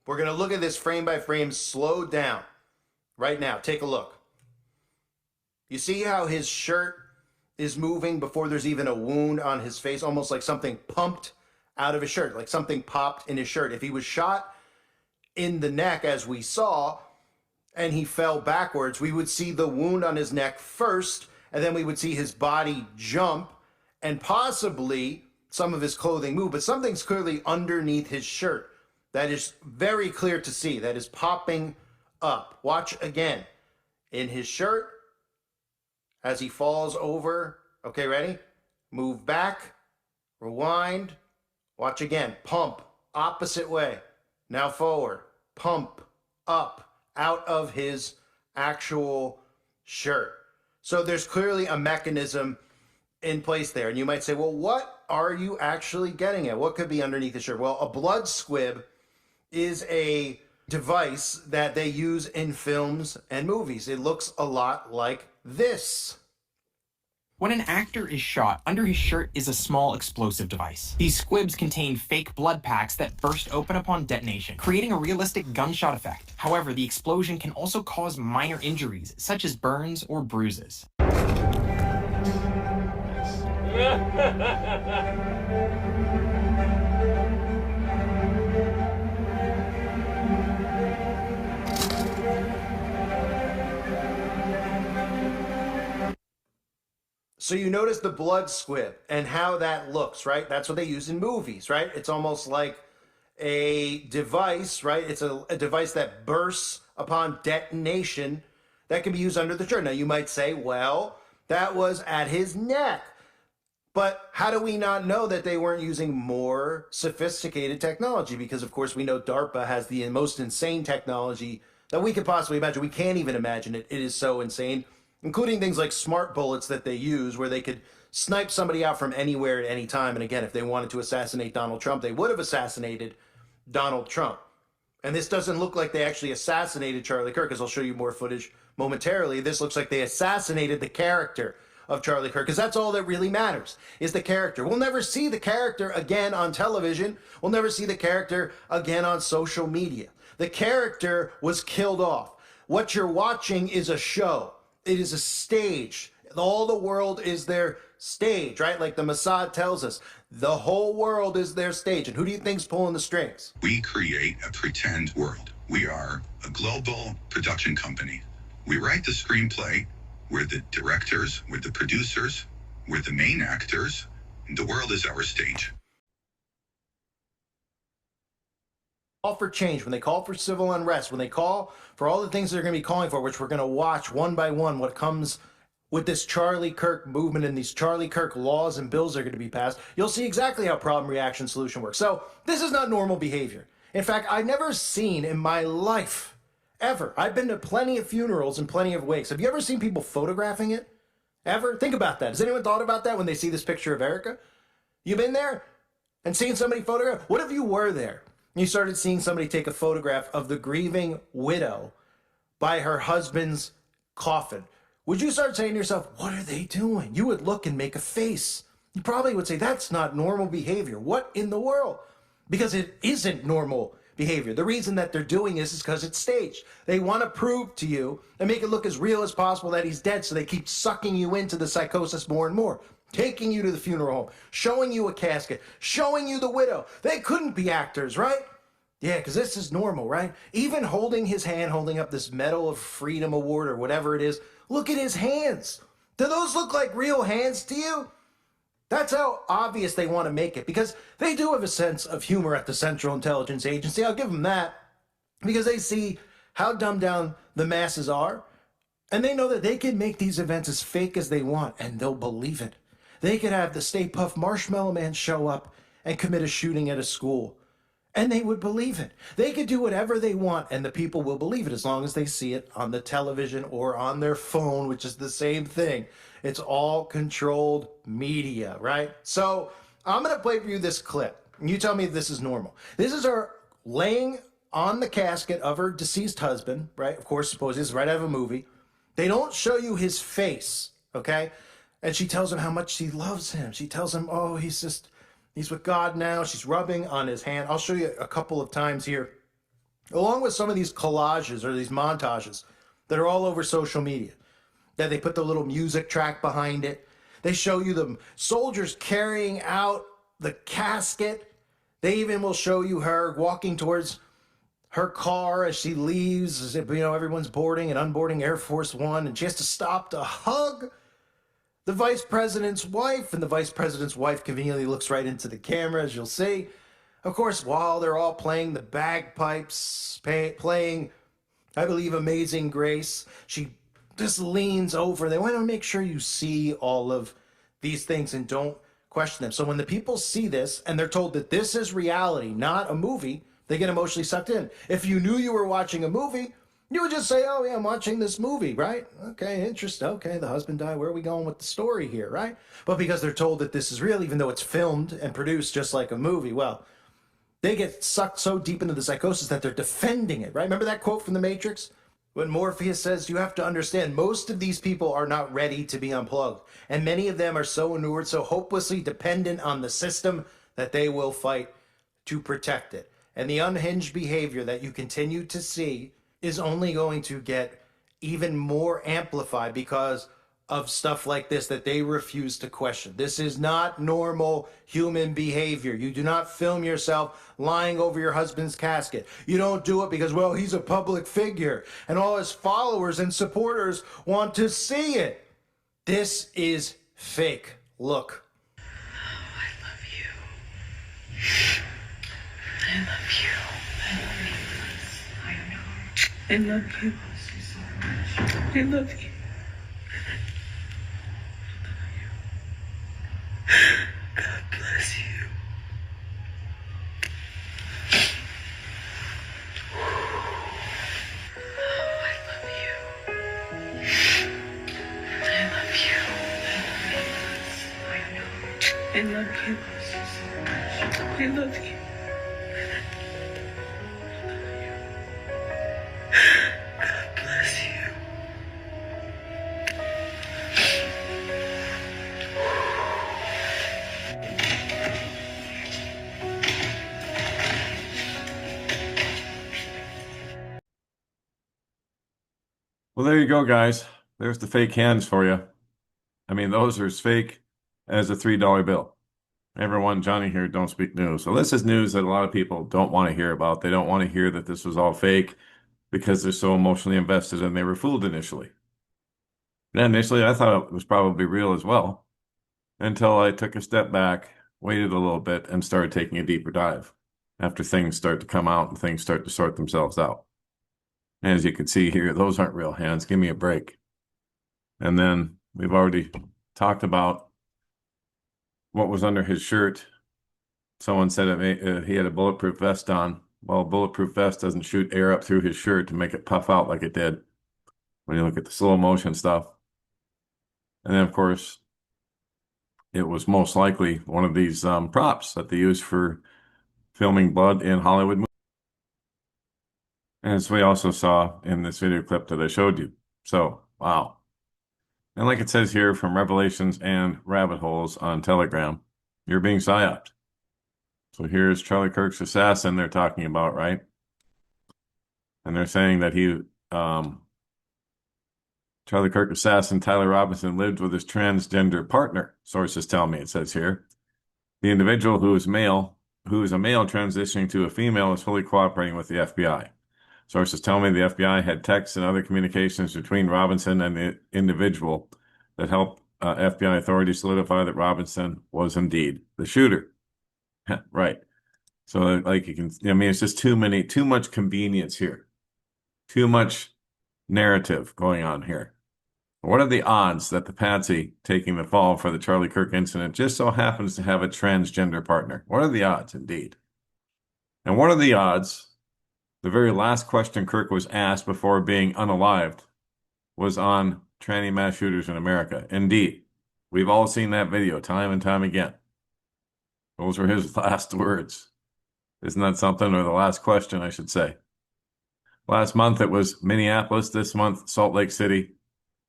We're going to look at this frame by frame, slowed down. Right now, take a look. You see how his shirt is moving before there's even a wound on his face, almost like something pumped out of his shirt, like something popped in his shirt. If he was shot in the neck, as we saw, and he fell backwards, we would see the wound on his neck first, and then we would see his body jump, and possibly some of his clothing move, but something's clearly underneath his shirt. That is very clear to see. That is popping up. Watch again. In his shirt, as he falls over. Okay, ready? Move back, rewind, watch again. Pump, opposite way. Now forward, pump, up, out of his actual shirt. So there's clearly a mechanism in place there. And you might say, well, what are you actually getting at? What could be underneath the shirt? Well, a blood squib is a device that they use in films and movies. It looks a lot like this. When an actor is shot, under his shirt is a small explosive device. These squibs contain fake blood packs that burst open upon detonation, creating a realistic gunshot effect. However, the explosion can also cause minor injuries, such as burns or bruises. So you notice the blood squib and how that looks, right? That's what they use in movies, right? It's almost like a device, right? It's a device that bursts upon detonation that can be used under the shirt. Now you might say, well, that was at his neck. But how do we not know that they weren't using more sophisticated technology? Because, of course, we know DARPA has the most insane technology that we could possibly imagine. We can't even imagine it. It is so insane, including things like smart bullets that they use where they could snipe somebody out from anywhere at any time. And again, if they wanted to assassinate Donald Trump, they would have assassinated Donald Trump. And this doesn't look like they actually assassinated Charlie-Kirk, as I'll show you more footage momentarily. This looks like they assassinated the character of Charlie-Kirk, because that's all that really matters, is the character. We'll never see the character again on television. We'll never see the character again on social media. The character was killed off. What you're watching is a show. It is a stage. All the world is their stage, right? Like the Mossad tells us, the whole world is their stage. And who do you think's pulling the strings? We create a pretend world. We are a global production company. We write the screenplay. We're the directors, we're the producers, we're the main actors, and the world is our stage. Call for change, when they call for civil unrest, when they call for all the things they're going to be calling for, which we're going to watch one by one, what comes with this Charlie-Kirk movement and these Charlie-Kirk laws and bills that are going to be passed, you'll see exactly how problem, reaction, solution works. So this is not normal behavior. In fact, I've never seen in my life ever. I've been to plenty of funerals and plenty of wakes. Have you ever seen people photographing it? Ever? Think about that. Has anyone thought about that when they see this picture of Erica? You been there and seen somebody photograph? What if you were there and you started seeing somebody take a photograph of the grieving widow by her husband's coffin? Would you start saying to yourself, what are they doing? You would look and make a face. You probably would say, that's not normal behavior. What in the world? Because it isn't normal behavior. The reason that they're doing this is because it's staged. They want to prove to you and make it look as real as possible that he's dead, so they keep sucking you into the psychosis more and more, taking you to the funeral home, showing you a casket, showing you the widow. They couldn't be actors, right? Yeah, because this is normal, right? Even holding his hand, holding up this Medal of Freedom Award or whatever it is, look at his hands. Do those look like real hands to you? That's how obvious they want to make it, because they do have a sense of humor at the Central Intelligence Agency. I'll give them that, because they see how dumbed down the masses are, and they know that they can make these events as fake as they want, and they'll believe it. They could have the Stay Puft Marshmallow Man show up and commit a shooting at a school, and they would believe it. They could do whatever they want, and the people will believe it as long as they see it on the television or on their phone, which is the same thing. It's all controlled media, right? So I'm going to play for you this clip. And you tell me if this is normal. This is her laying on the casket of her deceased husband, right? Of course, suppose this is right out of a movie. They don't show you his face, okay? And she tells him how much she loves him. She tells him, oh, he's with God now. She's rubbing on his hand. I'll show you a couple of times here along with some of these collages or these montages that are all over social media, that they put the little music track behind it. They show you the soldiers carrying out the casket. They even will show you her walking towards her car as she leaves, as if, everyone's boarding and unboarding Air Force One, and she has to stop to hug the vice president's wife, and the vice president's wife conveniently looks right into the camera, as you'll see. Of course, while they're all playing the bagpipes, playing, I believe, Amazing Grace, she just leans over. They want to make sure you see all of these things and don't question them. So when the people see this and they're told that this is reality, not a movie, they get emotionally sucked in. If you knew you were watching a movie, you would just say, oh, yeah, I'm watching this movie, right? Okay, interesting. Okay, the husband died. Where are we going with the story here, right? But because they're told that this is real, even though it's filmed and produced just like a movie, well, they get sucked so deep into the psychosis that they're defending it, right? Remember that quote from The Matrix? When Morpheus says, you have to understand, most of these people are not ready to be unplugged. And many of them are so inured, so hopelessly dependent on the system that they will fight to protect it. And the unhinged behavior that you continue to see is only going to get even more amplified because of stuff like this that they refuse to question. This is not normal human behavior. You do not film yourself lying over your husband's casket. You don't do it because, well, he's a public figure and all his followers and supporters want to see it. This is fake. Look. Oh, I love you. I love you. I love you. I know. I love you. I love you. God bless you. Oh, I love you. I love you. I know. I love you. I love you. God bless you. Well, there you go, guys. There's the fake hands for you. I mean, those are as fake as a $3 bill. Everyone, Johnny here, don't speak news. So this is news that a lot of people don't want to hear about. They don't want to hear that this was all fake because they're so emotionally invested and they were fooled initially. And initially, I thought it was probably real as well until I took a step back, waited a little bit, and started taking a deeper dive after things start to come out and things start to sort themselves out. And as you can see here, those aren't real hands. Give me a break. And then we've already talked about what was under his shirt. Someone said he had a bulletproof vest on. Well, a bulletproof vest doesn't shoot air up through his shirt to make it puff out like it did when you look at the slow motion stuff. And then, of course, it was most likely one of these props that they use for filming blood in Hollywood movies. As we also saw in this video clip that I showed you. So, wow. And like it says here from Revelations and Rabbit Holes on Telegram, you're being psyoped. So here's Charlie-Kirk's assassin they're talking about, right? And they're saying that Charlie-Kirk assassin Tyler Robinson lived with his transgender partner, sources tell me, it says here. The individual who is a male transitioning to a female is fully cooperating with the FBI. Sources tell me the FBI had texts and other communications between Robinson and the individual that helped FBI authorities solidify that Robinson was indeed the shooter. Right. So, like you can, I mean, it's just too much convenience here. Too much narrative going on here. What are the odds that the patsy taking the fall for the Charlie-Kirk incident just so happens to have a transgender partner? What are the odds, indeed? And what are the odds? The very last question Kirk was asked before being unalived was on tranny mass shooters in America. Indeed. We've all seen that video time and time again. Those were his last words. Isn't that something? Or the last question, I should say. Last month it was Minneapolis. This month, Salt Lake City.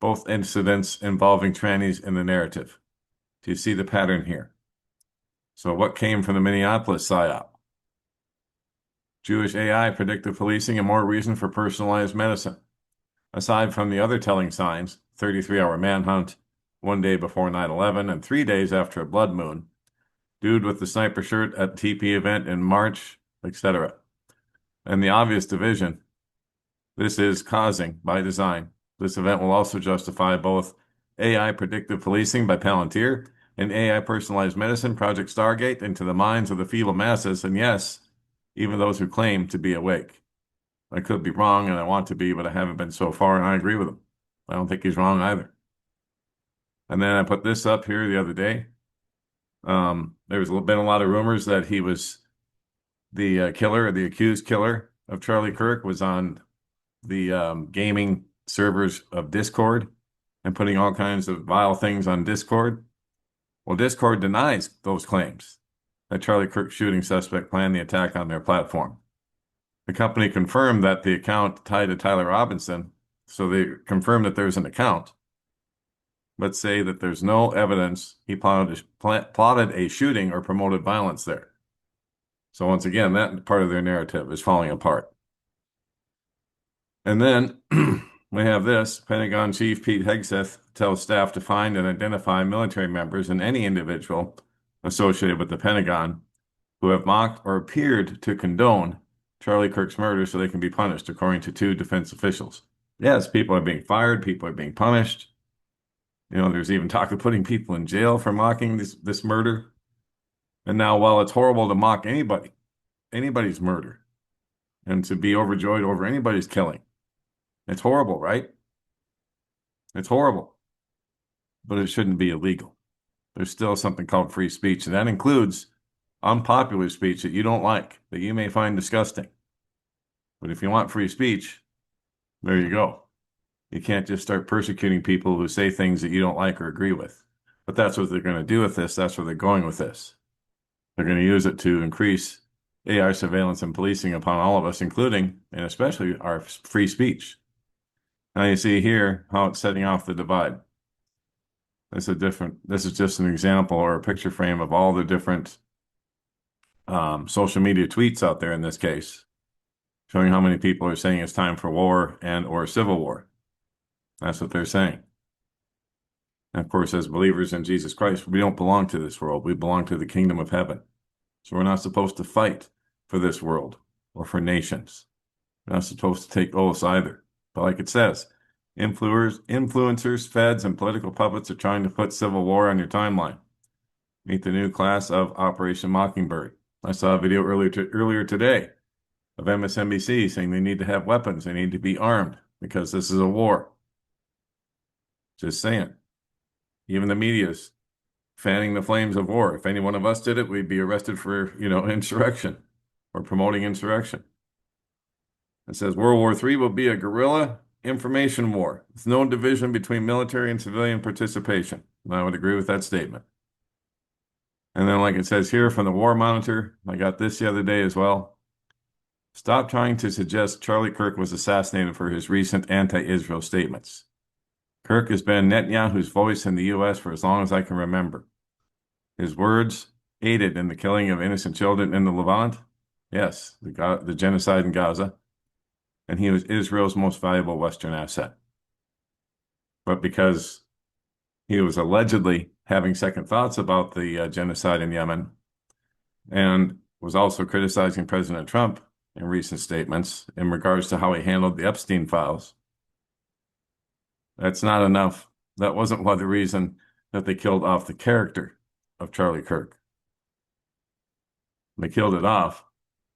Both incidents involving trannies in the narrative. Do you see the pattern here? So what came from the Minneapolis psyop? Jewish AI, predictive policing, and more reason for personalized medicine. Aside from the other telling signs, 33-hour manhunt, 1 day before 9/11, and 3 days after a blood moon, dude with the sniper shirt at TP event in March, etc. And the obvious division, this is causing by design. This event will also justify both AI predictive policing by Palantir and AI personalized medicine, Project Stargate, into the minds of the feeble masses, and yes, even those who claim to be awake. I could be wrong, and I want to be, but I haven't been so far, and I agree with him. I don't think he's wrong either. And then I put this up here the other day. There's been a lot of rumors that he was the killer, the accused killer of Charlie-Kirk, was on the gaming servers of Discord and putting all kinds of vile things on Discord. Well, Discord denies those claims that Charlie-Kirk's shooting suspect planned the attack on their platform. The company confirmed that the account tied to Tyler Robinson, so they confirmed that there's an account, but say that there's no evidence he plotted a shooting or promoted violence there. So once again, that part of their narrative is falling apart. And then we have this. Pentagon Chief Pete Hegseth tells staff to find and identify military members and any individual associated with the Pentagon who have mocked or appeared to condone Charlie-Kirk's murder so they can be punished, according to 2 defense officials. Yes, people are being fired. People are being punished. You know, there's even talk of putting people in jail for mocking this murder. And now, while it's horrible to mock anybody's murder, and to be overjoyed over anybody's killing, it's horrible, right? It's horrible. But it shouldn't be illegal. There's still something called free speech, and that includes unpopular speech that you don't like, that you may find disgusting. But if you want free speech, there you go. You can't just start persecuting people who say things that you don't like or agree with. But that's what they're going to do with this. That's where they're going with this. They're going to use it to increase AI surveillance and policing upon all of us, including and especially our free speech. Now you see here how it's setting off the divide. This is just an example or a picture frame of all the different social media tweets out there in this case, showing how many people are saying it's time for war and or civil war. That's what they're saying. And of course, as believers in Jesus Christ, we don't belong to this world. We belong to the kingdom of heaven. So we're not supposed to fight for this world or for nations. We're not supposed to take oaths either. But like it says, influencers, feds, and political puppets are trying to put civil war on your timeline. Meet the new class of Operation Mockingbird. I saw a video earlier today of MSNBC saying they need to have weapons. They need to be armed because this is a war. Just saying. Even the media's fanning the flames of war. If any one of us did it, we'd be arrested for, insurrection or promoting insurrection. It says World War III will be a guerrilla information war with no division between military and civilian participation. And I would agree with that statement. And then like it says here from the War Monitor, I got this the other day as well. Stop trying to suggest Charlie-Kirk was assassinated for his recent anti-Israel statements. Kirk has been Netanyahu's voice in the U.S. for as long as I can remember. His words aided in the killing of innocent children in the Levant. Yes, the genocide in Gaza. And he was Israel's most valuable Western asset. But because he was allegedly having second thoughts about the genocide in Yemen and was also criticizing President Trump in recent statements in regards to how he handled the Epstein files, that's not enough. That wasn't the reason that they killed off the character of Charlie-Kirk. They killed it off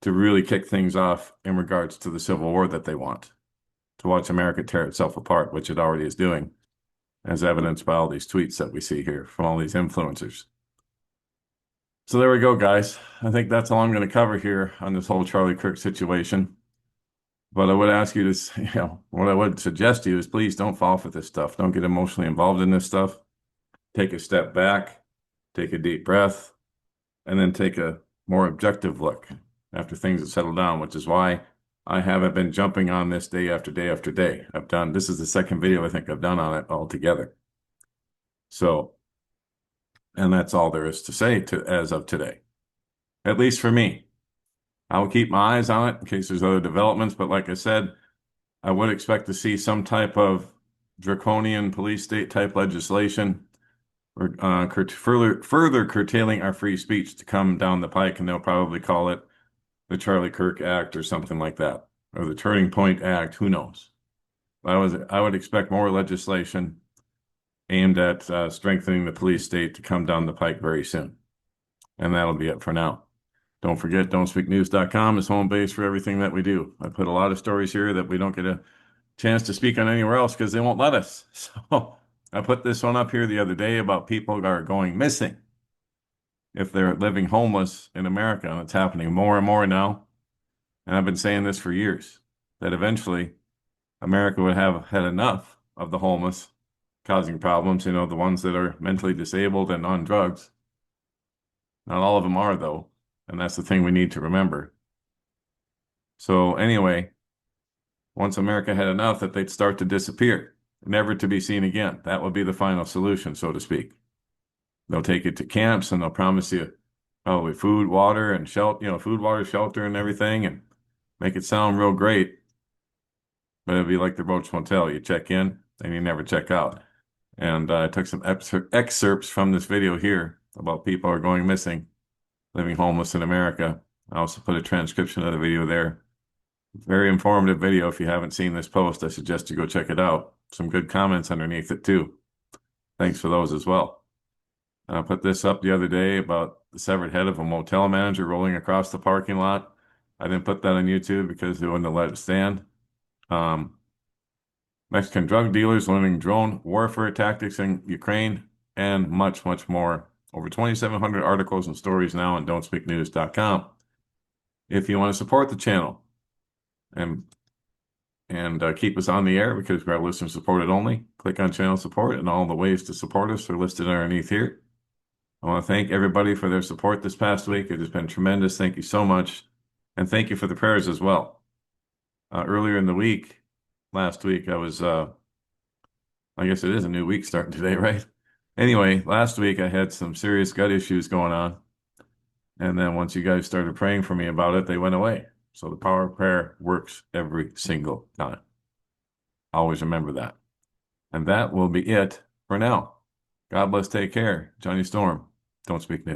to really kick things off in regards to the civil war that they want, to watch America tear itself apart, which it already is doing, as evidenced by all these tweets that we see here from all these influencers. So there we go, guys. I think that's all I'm going to cover here on this whole Charlie-Kirk situation. But I would ask you to, what I would suggest to you is please don't fall for this stuff. Don't get emotionally involved in this stuff. Take a step back, take a deep breath, and then take a more objective look after things have settled down, which is why I haven't been jumping on this day after day after day. This is the second video I think I've done on it altogether. So, and that's all there is to say as of today, at least for me. I'll keep my eyes on it in case there's other developments. But like I said, I would expect to see some type of draconian police state type legislation or further curtailing our free speech to come down the pike, and they'll probably call it the Charlie-Kirk Act or something like that, or the Turning Point Act. Who knows? I would expect more legislation aimed at strengthening the police state to come down the pike very soon. And that'll be it for now. Don't forget, don'tspeaknews.com is home base for everything that we do. I put a lot of stories here that we don't get a chance to speak on anywhere else because they won't let us. So I put this one up here the other day about people that are going missing if they're living homeless in America. And it's happening more and more now. And I've been saying this for years, that eventually America would have had enough of the homeless causing problems, the ones that are mentally disabled and on drugs. Not all of them are, though. And that's the thing we need to remember. So anyway, once America had enough, that they'd start to disappear, never to be seen again. That would be the final solution, so to speak. They'll take you to camps and they'll promise you probably food, water, and shelter, food, water, shelter, and everything, and make it sound real great. But it'd be like the Roach Motel. You check in and you never check out. And I took some excerpts from this video here about people who are going missing, living homeless in America. I also put a transcription of the video there. Very informative video. If you haven't seen this post, I suggest you go check it out. Some good comments underneath it too. Thanks for those as well. I put this up the other day about the severed head of a motel manager rolling across the parking lot. I didn't put that on YouTube because they wouldn't have let it stand. Mexican drug dealers learning drone warfare tactics in Ukraine, and much, much more. Over 2,700 articles and stories now on don'tspeaknews.com. If you want to support the channel and keep us on the air, because we're listener supported only, click on channel support, and all the ways to support us are listed underneath here. I want to thank everybody for their support this past week. It has been tremendous. Thank you so much. And thank you for the prayers as well. Earlier in the week, last week, I was, I guess it is a new week starting today, right? Anyway, last week I had some serious gut issues going on. And then once you guys started praying for me about it, they went away. So the power of prayer works every single time. Always remember that. And that will be it for now. God bless, take care. Johnny Storm, Don't Speak News.